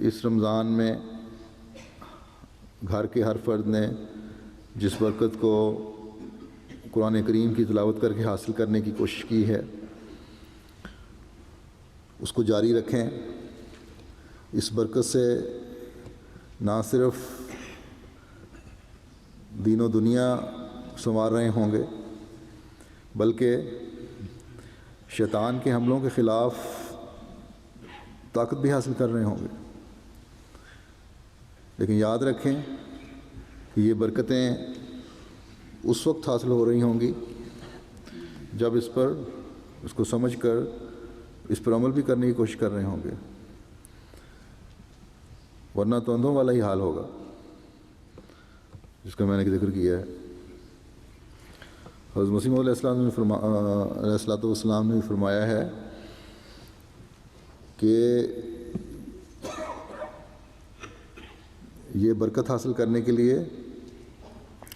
اس رمضان میں گھر کے ہر فرد نے جس برکت کو قرآن کریم کی تلاوت کر کے حاصل کرنے کی کوشش کی ہے اس کو جاری رکھیں۔ اس برکت سے نہ صرف دین و دنیا سنوار رہے ہوں گے بلکہ شیطان کے حملوں کے خلاف طاقت بھی حاصل کر رہے ہوں گے۔ لیکن یاد رکھیں کہ یہ برکتیں اس وقت حاصل ہو رہی ہوں گی جب اس کو سمجھ کر اس پر عمل بھی کرنے کی کوشش کر رہے ہوں گے، ورنہ تو اندھوں والا ہی حال ہوگا جس کا میں نے ذکر کیا ہے۔ حضرت مسیح موعود علیہ السلام نے بھی فرمایا ہے کہ یہ برکت حاصل کرنے کے لیے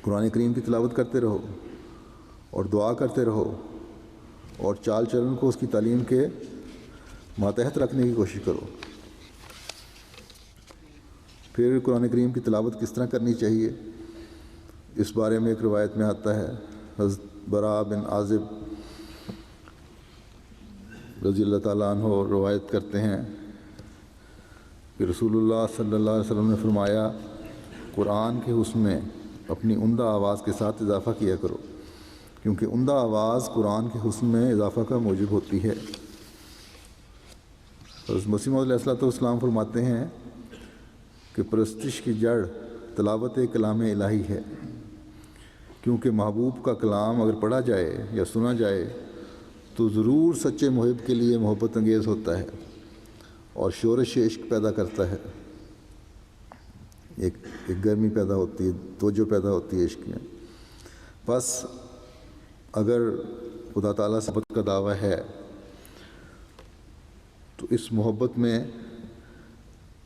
قرآن کریم کی تلاوت کرتے رہو اور دعا کرتے رہو اور چال چلن کو اس کی تعلیم کے ماتحت رکھنے کی کوشش کرو۔ پھر قرآن کریم کی تلاوت کس طرح کرنی چاہیے اس بارے میں ایک روایت میں آتا ہے، حضرت براء بن عازب رضی اللہ تعالیٰ عنہ روایت کرتے ہیں کہ رسول اللہ صلی اللہ علیہ وسلم نے فرمایا، قرآن کے حسن میں اپنی عمدہ آواز کے ساتھ اضافہ کیا کرو، کیونکہ عمدہ آواز قرآن کے حسن میں اضافہ کا موجب ہوتی ہے۔ حضرت مسیح موعود علیہ السلام فرماتے ہیں کہ پرستش کی جڑ تلاوت کلام الہی ہے، کیونکہ محبوب کا کلام اگر پڑھا جائے یا سنا جائے تو ضرور سچے محب کے لیے محبت انگیز ہوتا ہے اور شورش عشق پیدا کرتا ہے، ایک گرمی پیدا ہوتی ہے، توجہ پیدا ہوتی ہے عشق میں۔ بس اگر خدا تعالیٰ سے محبت کا دعویٰ ہے تو اس محبت میں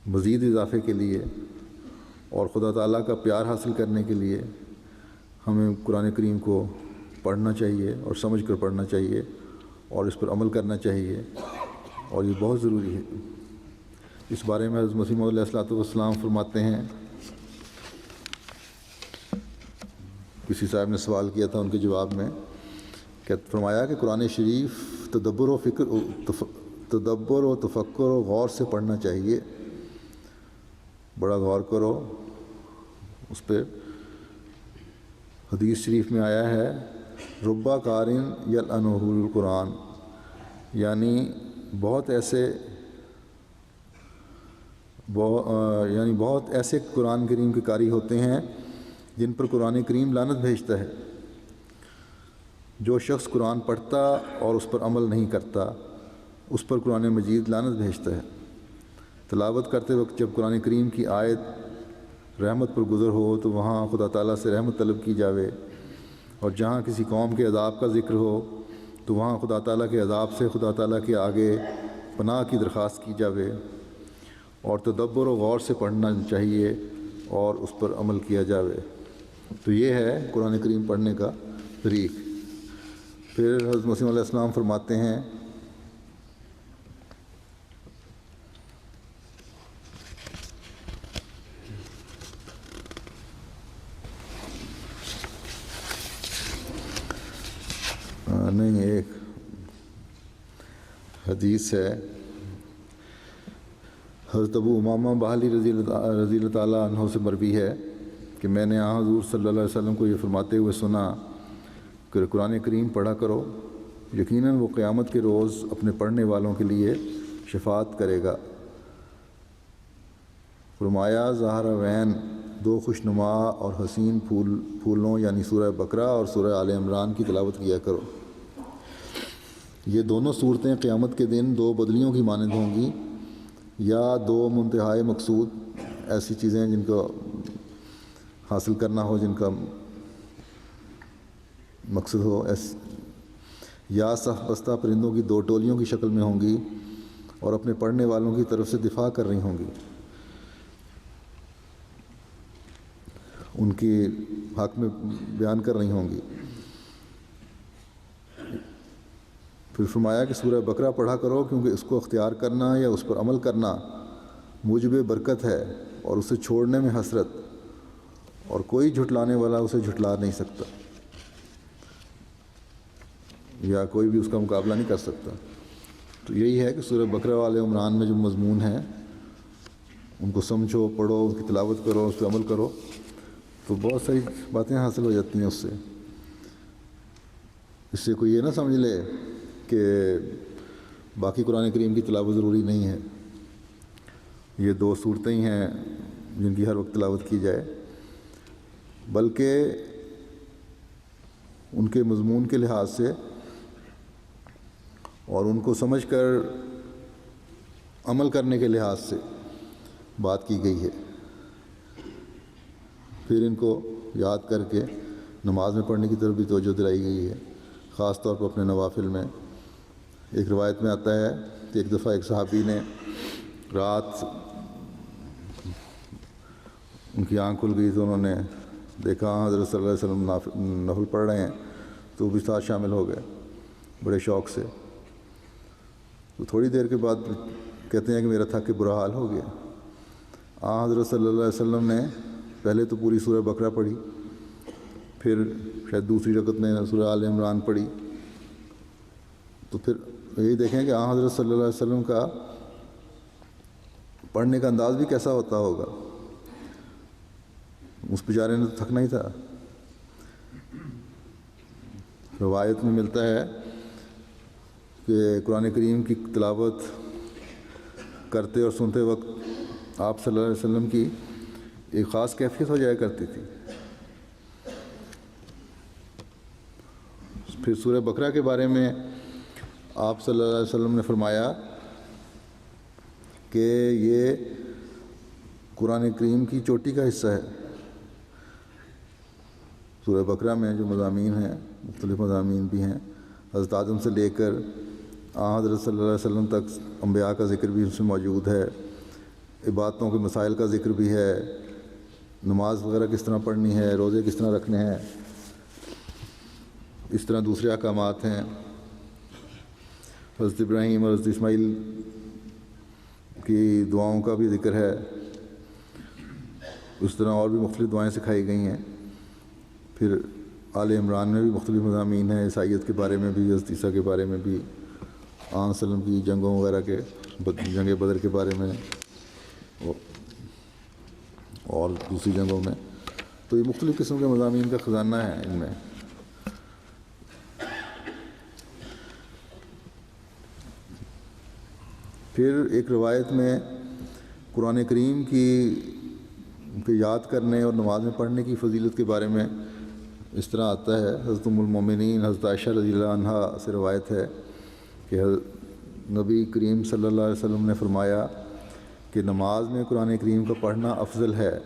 مزید اضافے کے لیے اور خدا تعالیٰ کا پیار حاصل کرنے کے لیے ہمیں قرآن کریم کو پڑھنا چاہیے اور سمجھ کر پڑھنا چاہیے اور اس پر عمل کرنا چاہیے، اور یہ بہت ضروری ہے۔ اس بارے میں حضرت مسیح موعود علیہ السلام فرماتے ہیں، کسی صاحب نے سوال کیا تھا ان کے جواب میں کہ فرمایا کہ قرآن شریف تدبر و تفکر و غور سے پڑھنا چاہیے، بڑا غور کرو اس پہ۔ حدیث شریف میں آیا ہے ربا قارن یلعنہ القرآن، یعنی بہت ایسے قرآن کریم کے قاری ہوتے ہیں جن پر قرآن کریم لعنت بھیجتا ہے۔ جو شخص قرآن پڑھتا اور اس پر عمل نہیں کرتا اس پر قرآن مجید لعنت بھیجتا ہے۔ تلاوت کرتے وقت جب قرآن کریم کی آیت رحمت پر گزر ہو تو وہاں خدا تعالیٰ سے رحمت طلب کی جاوے، اور جہاں کسی قوم کے عذاب کا ذکر ہو تو وہاں خدا تعالیٰ کے عذاب سے خدا تعالیٰ کے آگے پناہ کی درخواست کی جاوے، اور تدبر و غور سے پڑھنا چاہیے اور اس پر عمل کیا جاوے۔ تو یہ ہے قرآن کریم پڑھنے کا طریق۔ پھر حضرت مسیح علیہ السلام فرماتے ہیں نہیں، ایک حدیث ہے حضرت ابو امامہ باہلی رضی اللہ تعالیٰ عنہ سے مروی ہے کہ میں نے حضور صلی اللہ علیہ وسلم کو یہ فرماتے ہوئے سنا کہ قرآن کریم پڑھا کرو، یقیناً وہ قیامت کے روز اپنے پڑھنے والوں کے لیے شفاعت کرے گا۔ فرمایا ظاہر وین دو خوشنما اور حسین پھولوں یعنی سورہ بقرہ اور سورہ آل عمران کی تلاوت کیا کرو۔ یہ دونوں صورتیں قیامت کے دن دو بدلیوں کی مانند ہوں گی، یا دو منتہائے مقصود ایسی چیزیں جن کو حاصل کرنا ہو، جن کا مقصد ہو، یا صف بستہ پرندوں کی دو ٹولیوں کی شکل میں ہوں گی اور اپنے پڑھنے والوں کی طرف سے دفاع کر رہی ہوں گی، ان کے حق میں بیان کر رہی ہوں گی۔ پھر فرمایا کہ سورہ بقرہ پڑھا کرو، کیونکہ اس کو اختیار کرنا یا اس پر عمل کرنا موجب برکت ہے اور اسے چھوڑنے میں حسرت اور کوئی جھٹلانے والا اسے جھٹلا نہیں سکتا یا کوئی بھی اس کا مقابلہ نہیں کر سکتا۔ تو یہی ہے کہ سورہ بقرہ والے عمران میں جو مضمون ہیں ان کو سمجھو، پڑھو، اس کی تلاوت کرو، اس پہ عمل کرو تو بہت ساری باتیں حاصل ہو جاتی ہیں اس سے۔ اس سے کوئی یہ نہ سمجھ لے کہ باقی قرآن کریم کی تلاوت ضروری نہیں ہے، یہ 2 صورتیں ہی ہیں جن کی ہر وقت تلاوت کی جائے، بلکہ ان کے مضمون کے لحاظ سے اور ان کو سمجھ کر عمل کرنے کے لحاظ سے بات کی گئی ہے۔ پھر ان کو یاد کر کے نماز میں پڑھنے کی طرف بھی توجہ دلائی گئی ہے، خاص طور پر اپنے نوافل میں۔ ایک روایت میں آتا ہے کہ ایک دفعہ ایک صحابی نے رات ان کی آنکھ کھل گئی تو انہوں نے دیکھا حضرت صلی اللہ علیہ وسلم نفل پڑھ رہے ہیں تو وہ بھی ساتھ شامل ہو گئے بڑے شوق سے۔ تو تھوڑی دیر کے بعد کہتے ہیں کہ میرا تھک کے برا حال ہو گیا۔ حضرت صلی اللہ علیہ وسلم نے پہلے تو پوری سورہ بقرہ پڑھی، پھر شاید دوسری رکعت میں سورہ آل عمران پڑھی۔ تو پھر یہی دیکھیں کہ حضرت صلی اللہ علیہ وسلم کا پڑھنے کا انداز بھی کیسا ہوتا ہوگا، اس بیچارے نے تو تھکنا ہی تھا۔ روایت میں ملتا ہے کہ قرآن کریم کی تلاوت کرتے اور سنتے وقت آپ صلی اللہ علیہ وسلم کی ایک خاص کیفیت ہو جایا کرتی تھی۔ پھر سورہ بقرہ کے بارے میں آپ صلی اللہ علیہ وسلم نے فرمایا کہ یہ قرآن کریم کی چوٹی کا حصہ ہے۔ سورہ بقرہ میں جو مضامین ہیں، مختلف مضامین بھی ہیں، حضرت آدم سے لے کر حضرت صلی اللہ علیہ وسلم تک انبیاء کا ذکر بھی اس میں موجود ہے، عبادتوں کے مسائل کا ذکر بھی ہے، نماز وغیرہ کس طرح پڑھنی ہے، روزے کس طرح رکھنے ہیں، اس طرح دوسرے احکامات ہیں۔ حضرت ابراہیم اور حضرت اسماعیل کی دعاؤں کا بھی ذکر ہے، اس طرح اور بھی مختلف دعائیں سکھائی گئی ہیں۔ پھر آل عمران میں بھی مختلف مضامین ہیں، عیسائیت کے بارے میں بھی، حضرت عیسیٰ کے بارے میں بھی، آن وسلم کی جنگوں وغیرہ کے، جنگ بدر کے بارے میں اور دوسری جنگوں میں۔ تو یہ مختلف قسم کے مضامین کا خزانہ ہے ان میں۔ پھر ایک روایت میں قرآن کریم کی یاد کرنے اور نماز میں پڑھنے کی فضیلت کے بارے میں اس طرح آتا ہے، حضرت ام المومنین حضرت عائشہ رضی اللہ عنہا سے روایت ہے کہ نبی کریم صلی اللہ علیہ وسلم نے فرمایا کہ نماز میں قرآن کریم کا پڑھنا افضل ہے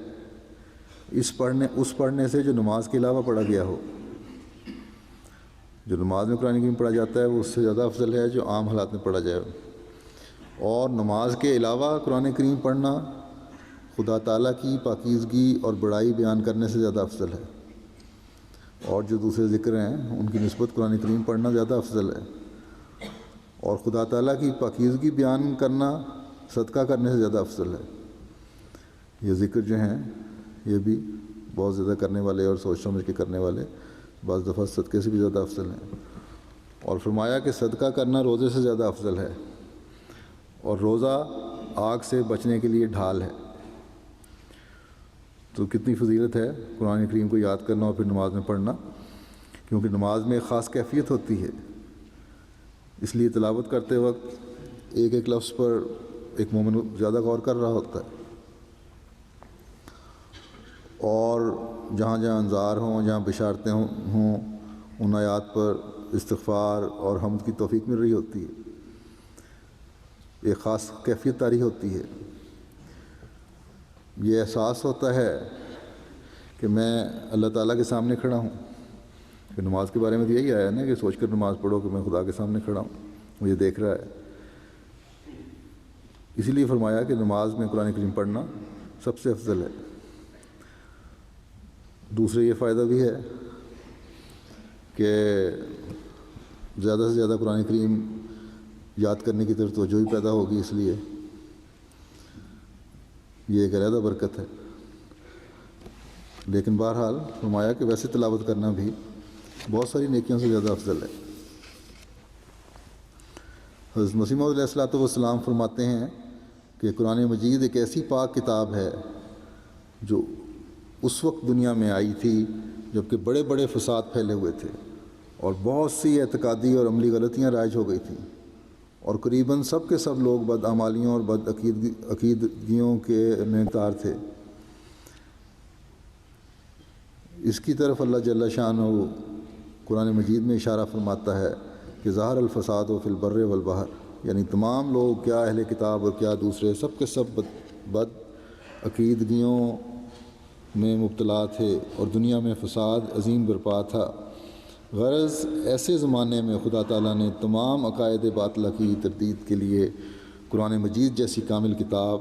اس پڑھنے سے جو نماز کے علاوہ پڑھا گیا ہو۔ جو نماز میں قرآن کریم پڑھا جاتا ہے وہ اس سے زیادہ افضل ہے جو عام حالات میں پڑھا جائے، اور نماز کے علاوہ قرآن کریم پڑھنا خدا تعالیٰ کی پاکیزگی اور بڑائی بیان کرنے سے زیادہ افضل ہے، اور جو دوسرے ذکر ہیں ان کی نسبت قرآن کریم پڑھنا زیادہ افضل ہے، اور خدا تعالیٰ کی پاکیزگی بیان کرنا صدقہ کرنے سے زیادہ افضل ہے۔ یہ ذکر جو ہیں یہ بھی بہت زیادہ کرنے والے اور سوچ سمجھ کے کرنے والے بعض دفعہ صدقے سے بھی زیادہ افضل ہیں۔ اور فرمایا کہ صدقہ کرنا روزے سے زیادہ افضل ہے، اور روزہ آگ سے بچنے کے لیے ڈھال ہے۔ تو کتنی فضیلت ہے قرآن کریم کو یاد کرنا اور پھر نماز میں پڑھنا، کیونکہ نماز میں ایک خاص کیفیت ہوتی ہے، اس لیے تلاوت کرتے وقت ایک ایک لفظ پر ایک مومن زیادہ غور کر رہا ہوتا ہے، اور جہاں جہاں انذار ہوں، جہاں بشارتیں ہوں، ان آیات پر استغفار اور حمد کی توفیق مل رہی ہوتی ہے، ایک خاص کیفیت طاری ہوتی ہے۔ یہ احساس ہوتا ہے کہ میں اللہ تعالیٰ کے سامنے کھڑا ہوں، کہ نماز کے بارے میں تو یہی آیا نا کہ سوچ کر نماز پڑھو کہ میں خدا کے سامنے کھڑا ہوں، مجھے دیکھ رہا ہے۔ اسی لیے فرمایا کہ نماز میں قرآن کریم پڑھنا سب سے افضل ہے۔ دوسرے یہ فائدہ بھی ہے کہ زیادہ سے زیادہ قرآن کریم یاد کرنے کی طرف توجہ ہی پیدا ہوگی، اس لیے یہ ایک علیحدہ برکت ہے۔ لیکن بہرحال فرمایا کہ ویسے تلاوت کرنا بھی بہت ساری نیکیوں سے زیادہ افضل ہے۔ حضرت مسیح موعود علیہ الصلوۃ والسلام فرماتے ہیں کہ قرآن مجید ایک ایسی پاک کتاب ہے جو اس وقت دنیا میں آئی تھی جب کہ بڑے بڑے فساد پھیلے ہوئے تھے اور بہت سی اعتقادی اور عملی غلطیاں رائج ہو گئی تھیں، اور قریباً سب کے سب لوگ بدعمالیوں اور عقیدگیوں کے نگہدار تھے۔ اس کی طرف اللہ جل شانہ قرآن مجید میں اشارہ فرماتا ہے کہ ظاہر الفساد و فی البر والبحر، یعنی تمام لوگ، کیا اہل کتاب اور کیا دوسرے، سب کے سب بد عقیدگیوں میں مبتلا تھے اور دنیا میں فساد عظیم برپا تھا۔ غرض ایسے زمانے میں خدا تعالیٰ نے تمام عقائد باطلہ کی تردید کے لیے قرآن مجید جیسی کامل کتاب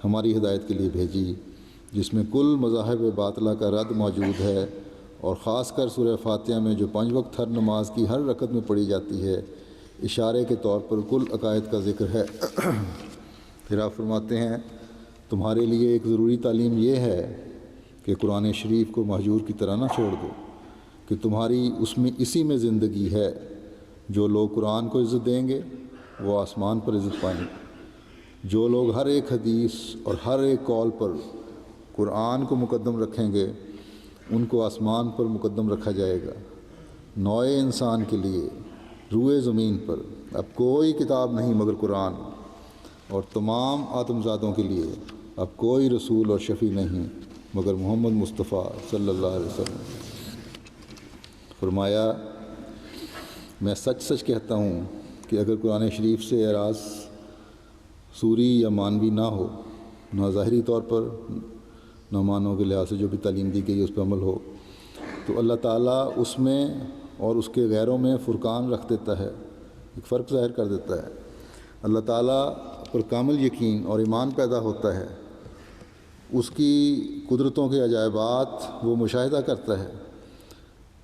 ہماری ہدایت کے لیے بھیجی، جس میں کل مذاہب باطلہ کا رد موجود ہے، اور خاص کر سورہ فاتحہ میں جو 5 وقت ہر نماز کی ہر رکعت میں پڑھی جاتی ہے، اشارے کے طور پر کل عقائد کا ذکر ہے۔ پھر آپ فرماتے ہیں تمہارے لیے ایک ضروری تعلیم یہ ہے کہ قرآن شریف کو مہجور کی طرح نہ چھوڑ دو، کہ تمہاری اسی میں زندگی ہے۔ جو لوگ قرآن کو عزت دیں گے وہ آسمان پر عزت پائیں گے۔ جو لوگ ہر ایک حدیث اور ہر ایک قول پر قرآن کو مقدم رکھیں گے ان کو آسمان پر مقدم رکھا جائے گا۔ نوع انسان کے لیے روئے زمین پر اب کوئی کتاب نہیں مگر قرآن، اور تمام آدم زادوں کے لیے اب کوئی رسول اور شفیع نہیں مگر محمد مصطفیٰ صلی اللہ علیہ وسلم۔ فرمایا میں سچ سچ کہتا ہوں کہ اگر قرآن شریف سے اعراض سوری یا مانوی نہ ہو، نہ ظاہری طور پر نہ معنوں کے لحاظ سے جو بھی تعلیم دی گئی اس پر عمل ہو، تو اللہ تعالیٰ اس میں اور اس کے غیروں میں فرقان رکھ دیتا ہے، ایک فرق ظاہر کر دیتا ہے۔ اللہ تعالیٰ پر کامل یقین اور ایمان پیدا ہوتا ہے، اس کی قدرتوں کے عجائبات وہ مشاہدہ کرتا ہے،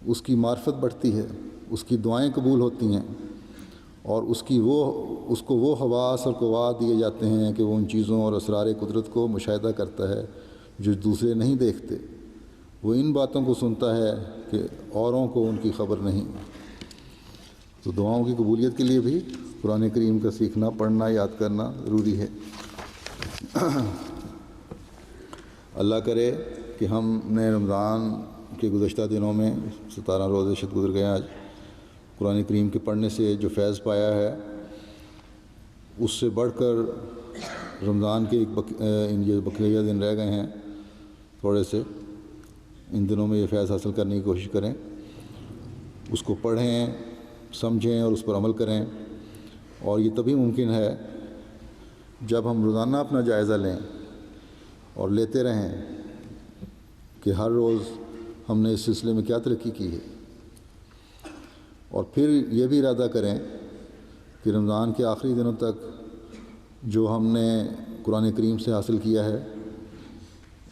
اس کی معرفت بڑھتی ہے، اس کی دعائیں قبول ہوتی ہیں، اور اس کو وہ حواس اور قوات دیے جاتے ہیں کہ وہ ان چیزوں اور اسرار قدرت کو مشاہدہ کرتا ہے جو دوسرے نہیں دیکھتے۔ وہ ان باتوں کو سنتا ہے کہ اوروں کو ان کی خبر نہیں۔ تو دعاؤں کی قبولیت کے لیے بھی قرآن کریم کا سیکھنا، پڑھنا، یاد کرنا ضروری ہے۔ اللہ کرے کہ ہم نے رمضان کے گزشتہ دنوں میں 17 روزے شد گزر گئے، آج قرآن کریم کے پڑھنے سے جو فیض پایا ہے اس سے بڑھ کر رمضان کے یہ بقیہ دن رہ گئے ہیں تھوڑے سے، ان دنوں میں یہ فیض حاصل کرنے کی کوشش کریں، اس کو پڑھیں، سمجھیں اور اس پر عمل کریں۔ اور یہ تبھی ممکن ہے جب ہم روزانہ اپنا جائزہ لیں اور لیتے رہیں کہ ہر روز ہم نے اس سلسلے میں کیا ترقی کی ہے، اور پھر یہ بھی ارادہ کریں کہ رمضان کے آخری دنوں تک جو ہم نے قرآن کریم سے حاصل کیا ہے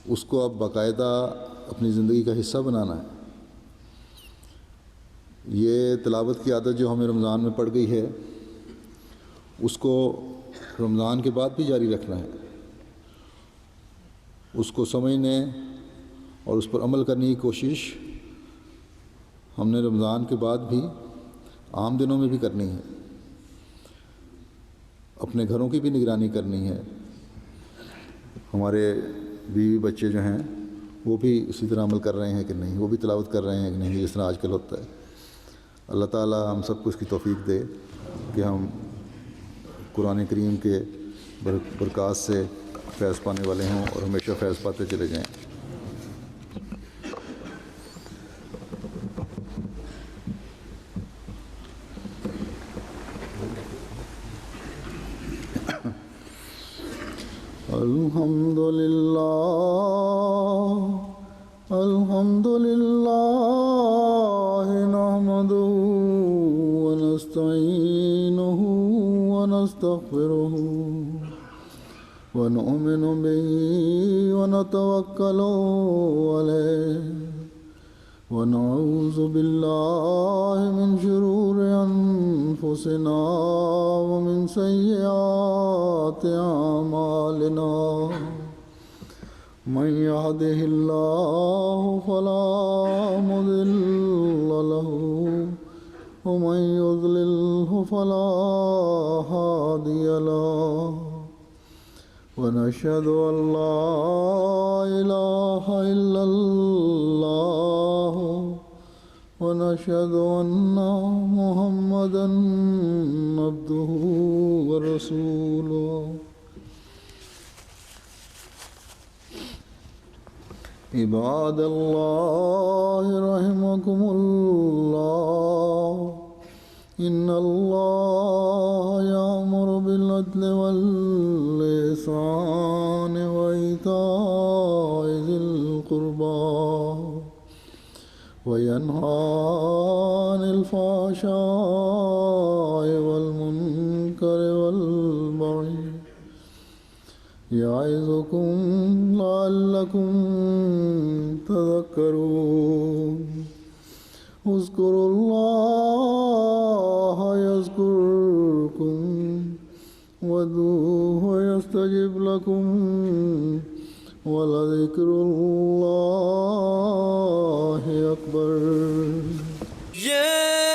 اس کو اب باقاعدہ اپنی زندگی کا حصہ بنانا ہے۔ یہ تلاوت کی عادت جو ہمیں رمضان میں پڑ گئی ہے اس کو رمضان کے بعد بھی جاری رکھنا ہے، اس کو سمجھنے اور اس پر عمل کرنے کی کوشش ہم نے رمضان کے بعد بھی عام دنوں میں بھی کرنی ہے۔ اپنے گھروں کی بھی نگرانی کرنی ہے، ہمارے بیوی بچے جو ہیں وہ بھی اسی طرح عمل کر رہے ہیں کہ نہیں، وہ بھی تلاوت کر رہے ہیں کہ نہیں، جس طرح آج کل ہوتا ہے۔ اللہ تعالیٰ ہم سب کو اس کی توفیق دے کہ ہم قرآن کریم کے برکات سے فیض پانے والے ہوں اور ہمیشہ فیض پاتے چلے جائیں۔ الحمد لله نحمده ونستعينه ونستغفره ونؤمن به ونتوكل عليه ونعوذ بالله من شرور أنفسنا ومن سيئات أعمالنا من يهده الله فلا مضل له ومن يضلله فلا هادي له ونشهد أن لا إله إلا الله ونشهد أن محمدا عبده ورسوله عباد الله رحمكم الله إن الله يأمر بالعدل والإحسان وإيتاء ذي القربى وينهى عن الفحشاء والمنكر والبغي يعظكم لعلكم تذكرون اذكروا الله يذكركم وادعوه يستجب لكم ولذكر الله أكبر